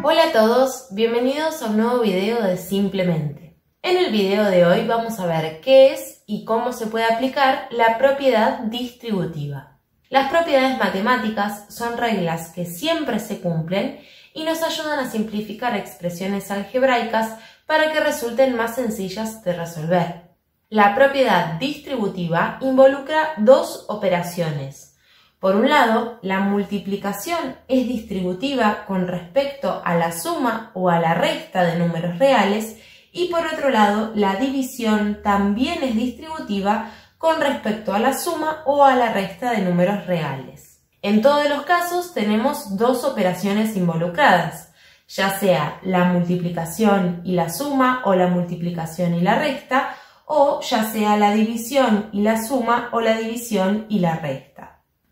Hola a todos, bienvenidos a un nuevo video de Simplemente. En el video de hoy vamos a ver qué es y cómo se puede aplicar la propiedad distributiva. Las propiedades matemáticas son reglas que siempre se cumplen y nos ayudan a simplificar expresiones algebraicas para que resulten más sencillas de resolver. La propiedad distributiva involucra dos operaciones. Por un lado, la multiplicación es distributiva con respecto a la suma o a la resta de números reales y por otro lado, la división también es distributiva con respecto a la suma o a la resta de números reales. En todos los casos tenemos dos operaciones involucradas, ya sea la multiplicación y la suma o la multiplicación y la resta, o ya sea la división y la suma o la división y la resta.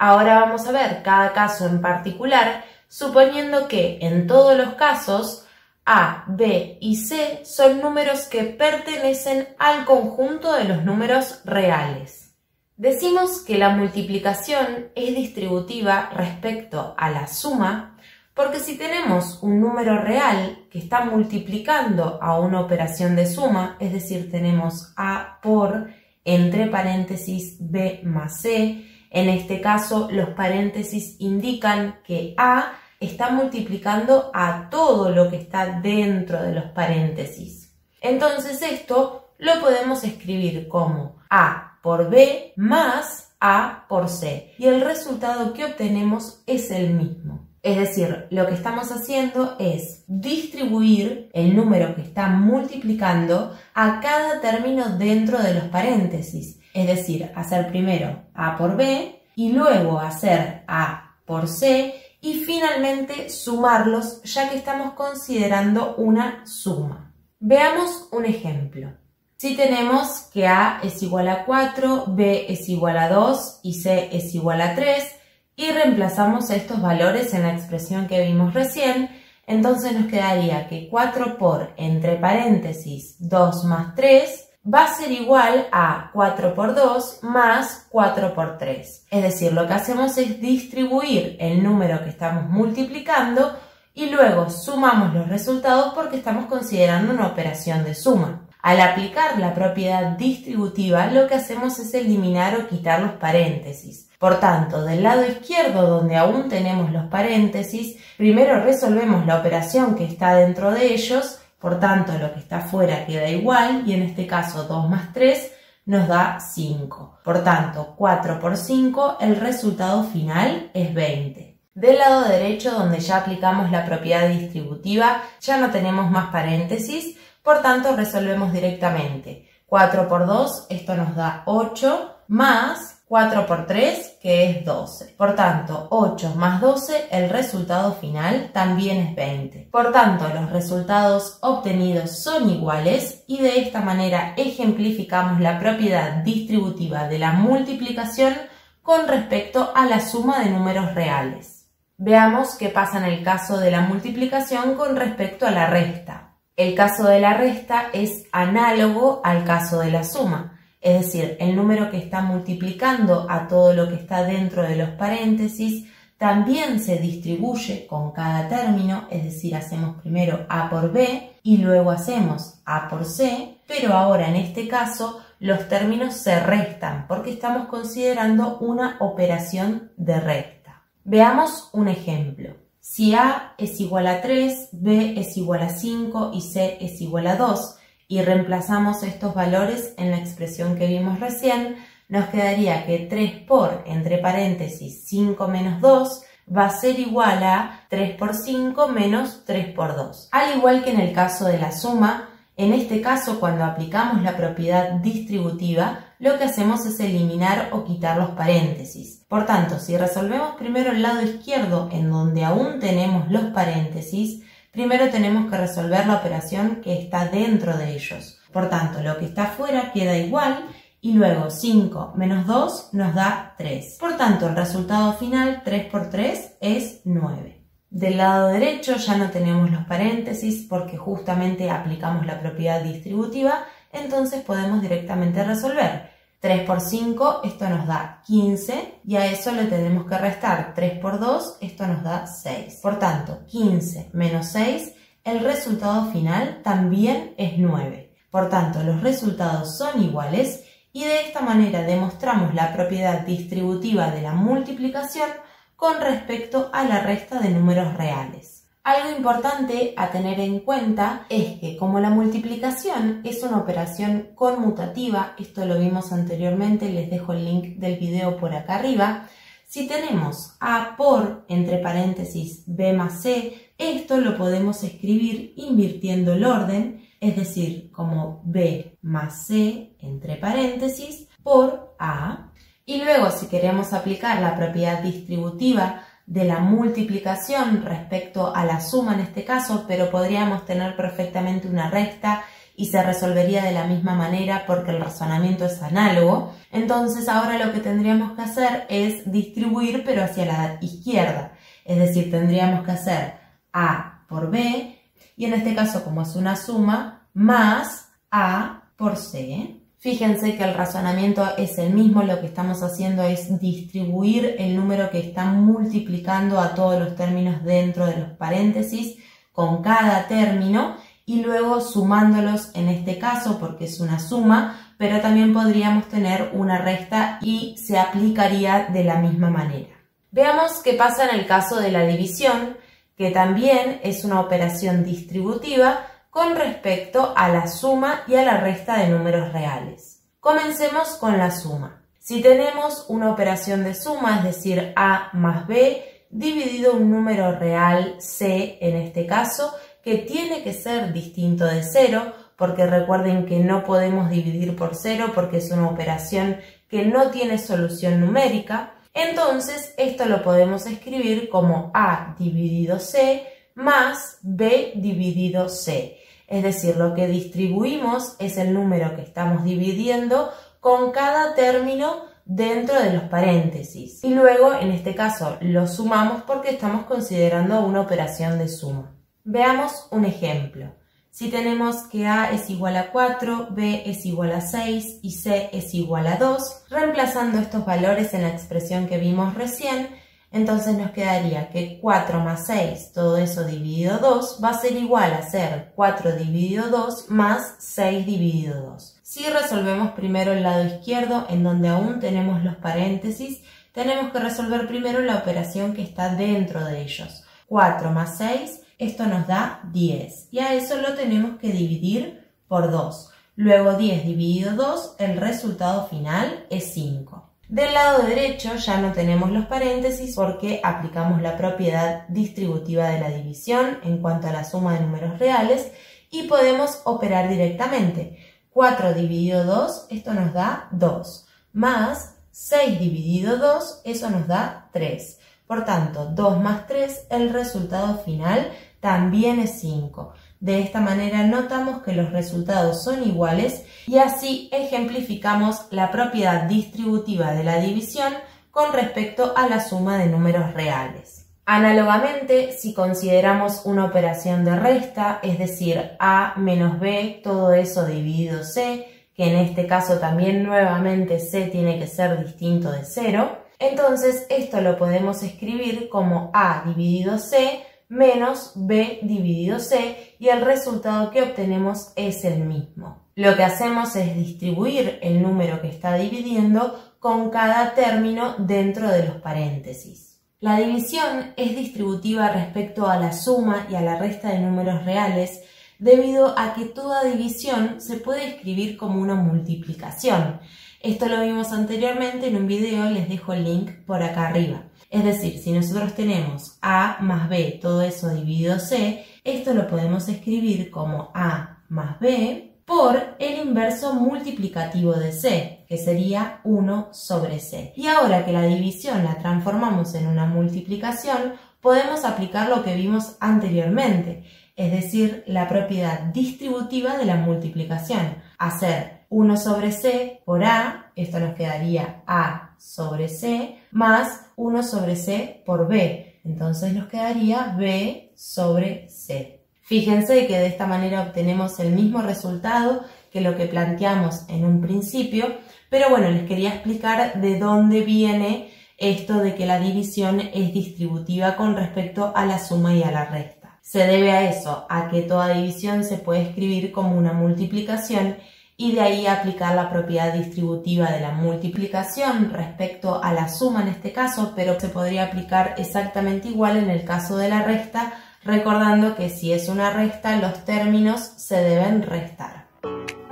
Ahora vamos a ver cada caso en particular, suponiendo que en todos los casos A, B y C son números que pertenecen al conjunto de los números reales. Decimos que la multiplicación es distributiva respecto a la suma porque si tenemos un número real que está multiplicando a una operación de suma, es decir, tenemos A por, entre paréntesis, B más C, en este caso, los paréntesis indican que A está multiplicando a todo lo que está dentro de los paréntesis. Entonces esto lo podemos escribir como A por B más A por C. Y el resultado que obtenemos es el mismo. Es decir, lo que estamos haciendo es distribuir el número que está multiplicando a cada término dentro de los paréntesis. Es decir, hacer primero A por B y luego hacer A por C y finalmente sumarlos ya que estamos considerando una suma. Veamos un ejemplo. Si tenemos que A es igual a 4, B es igual a 2 y C es igual a 3 y reemplazamos estos valores en la expresión que vimos recién, entonces nos quedaría que 4 por, entre paréntesis, 2 más 3 va a ser igual a 4 por 2 más 4 por 3. Es decir, lo que hacemos es distribuir el número que estamos multiplicando y luego sumamos los resultados porque estamos considerando una operación de suma. Al aplicar la propiedad distributiva, lo que hacemos es eliminar o quitar los paréntesis. Por tanto, del lado izquierdo, donde aún tenemos los paréntesis, primero resolvemos la operación que está dentro de ellos. Por tanto, lo que está afuera queda igual y en este caso 2 más 3 nos da 5. Por tanto, 4 por 5, el resultado final es 20. Del lado derecho, donde ya aplicamos la propiedad distributiva, ya no tenemos más paréntesis, por tanto resolvemos directamente. 4 por 2, esto nos da 8, más 4 por 3, que es 12. Por tanto, 8 más 12, el resultado final también es 20. Por tanto, los resultados obtenidos son iguales y de esta manera ejemplificamos la propiedad distributiva de la multiplicación con respecto a la suma de números reales. Veamos qué pasa en el caso de la multiplicación con respecto a la resta. El caso de la resta es análogo al caso de la suma. Es decir, el número que está multiplicando a todo lo que está dentro de los paréntesis también se distribuye con cada término, es decir, hacemos primero A por B y luego hacemos A por C, pero ahora en este caso los términos se restan porque estamos considerando una operación de resta. Veamos un ejemplo. Si A es igual a 3, B es igual a 5 y C es igual a 2, y reemplazamos estos valores en la expresión que vimos recién, nos quedaría que 3 por, entre paréntesis, 5 menos 2 va a ser igual a 3 por 5 menos 3 por 2. Al igual que en el caso de la suma, en este caso cuando aplicamos la propiedad distributiva, lo que hacemos es eliminar o quitar los paréntesis. Por tanto, si resolvemos primero el lado izquierdo en donde aún tenemos los paréntesis, primero tenemos que resolver la operación que está dentro de ellos. Por tanto, lo que está afuera queda igual y luego 5 menos 2 nos da 3. Por tanto, el resultado final, 3 por 3, es 9. Del lado derecho ya no tenemos los paréntesis porque justamente aplicamos la propiedad distributiva, entonces podemos directamente resolver. 3 por 5, esto nos da 15 y a eso le tenemos que restar 3 por 2, esto nos da 6. Por tanto, 15 menos 6, el resultado final también es 9. Por tanto, los resultados son iguales y de esta manera demostramos la propiedad distributiva de la multiplicación con respecto a la resta de números reales. Algo importante a tener en cuenta es que como la multiplicación es una operación conmutativa, esto lo vimos anteriormente, les dejo el link del video por acá arriba, si tenemos A por, entre paréntesis, B más C, esto lo podemos escribir invirtiendo el orden, es decir, como B más C, entre paréntesis, por A. Y luego, si queremos aplicar la propiedad distributiva de la multiplicación respecto a la suma en este caso, pero podríamos tener perfectamente una resta y se resolvería de la misma manera porque el razonamiento es análogo. Entonces ahora lo que tendríamos que hacer es distribuir pero hacia la izquierda. Es decir, tendríamos que hacer A por B y en este caso, como es una suma, más A por C. Fíjense que el razonamiento es el mismo, lo que estamos haciendo es distribuir el número que está multiplicando a todos los términos dentro de los paréntesis con cada término y luego sumándolos en este caso porque es una suma, pero también podríamos tener una resta y se aplicaría de la misma manera. Veamos qué pasa en el caso de la división, que también es una operación distributiva con respecto a la suma y a la resta de números reales. Comencemos con la suma. Si tenemos una operación de suma, es decir, A más B, dividido un número real C en este caso, que tiene que ser distinto de 0, porque recuerden que no podemos dividir por 0 porque es una operación que no tiene solución numérica, entonces esto lo podemos escribir como A dividido C más B dividido C. Es decir, lo que distribuimos es el número que estamos dividiendo con cada término dentro de los paréntesis. Y luego, en este caso, lo sumamos porque estamos considerando una operación de suma. Veamos un ejemplo. Si tenemos que A es igual a 4, B es igual a 6 y C es igual a 2, reemplazando estos valores en la expresión que vimos recién, entonces nos quedaría que 4 más 6, todo eso dividido 2, va a ser igual a ser 4 dividido 2 más 6 dividido 2. Si resolvemos primero el lado izquierdo, en donde aún tenemos los paréntesis, tenemos que resolver primero la operación que está dentro de ellos. 4 más 6, esto nos da 10, y a eso lo tenemos que dividir por 2. Luego 10 dividido 2, el resultado final es 5. Del lado derecho ya no tenemos los paréntesis porque aplicamos la propiedad distributiva de la división en cuanto a la suma de números reales y podemos operar directamente. 4 dividido 2, esto nos da 2, más 6 dividido 2, eso nos da 3. Por tanto, 2 más 3, el resultado final también es 5. De esta manera notamos que los resultados son iguales y así ejemplificamos la propiedad distributiva de la división con respecto a la suma de números reales. Análogamente, si consideramos una operación de resta, es decir, A menos B, todo eso dividido C, que en este caso también nuevamente C tiene que ser distinto de 0, entonces esto lo podemos escribir como A dividido C menos B dividido C y el resultado que obtenemos es el mismo. Lo que hacemos es distribuir el número que está dividiendo con cada término dentro de los paréntesis. La división es distributiva respecto a la suma y a la resta de números reales debido a que toda división se puede escribir como una multiplicación. Esto lo vimos anteriormente en un video, les dejo el link por acá arriba. Es decir, si nosotros tenemos A más B, todo eso dividido C, esto lo podemos escribir como A más B por el inverso multiplicativo de C, que sería 1 sobre C. Y ahora que la división la transformamos en una multiplicación, podemos aplicar lo que vimos anteriormente, es decir, la propiedad distributiva de la multiplicación. Hacer 1 sobre C por A, esto nos quedaría A sobre C, más 1 sobre C por B. Entonces nos quedaría B sobre C. Fíjense que de esta manera obtenemos el mismo resultado que lo que planteamos en un principio, pero bueno, les quería explicar de dónde viene esto de que la división es distributiva con respecto a la suma y a la resta. Se debe a eso, a que toda división se puede escribir como una multiplicación y de ahí aplicar la propiedad distributiva de la multiplicación respecto a la suma en este caso, pero se podría aplicar exactamente igual en el caso de la resta, recordando que si es una resta, los términos se deben restar.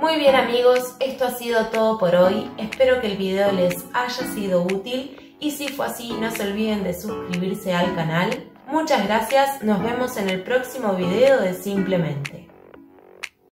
Muy bien amigos, esto ha sido todo por hoy. Espero que el video les haya sido útil y si fue así, no se olviden de suscribirse al canal. Muchas gracias, nos vemos en el próximo video de Simplemente.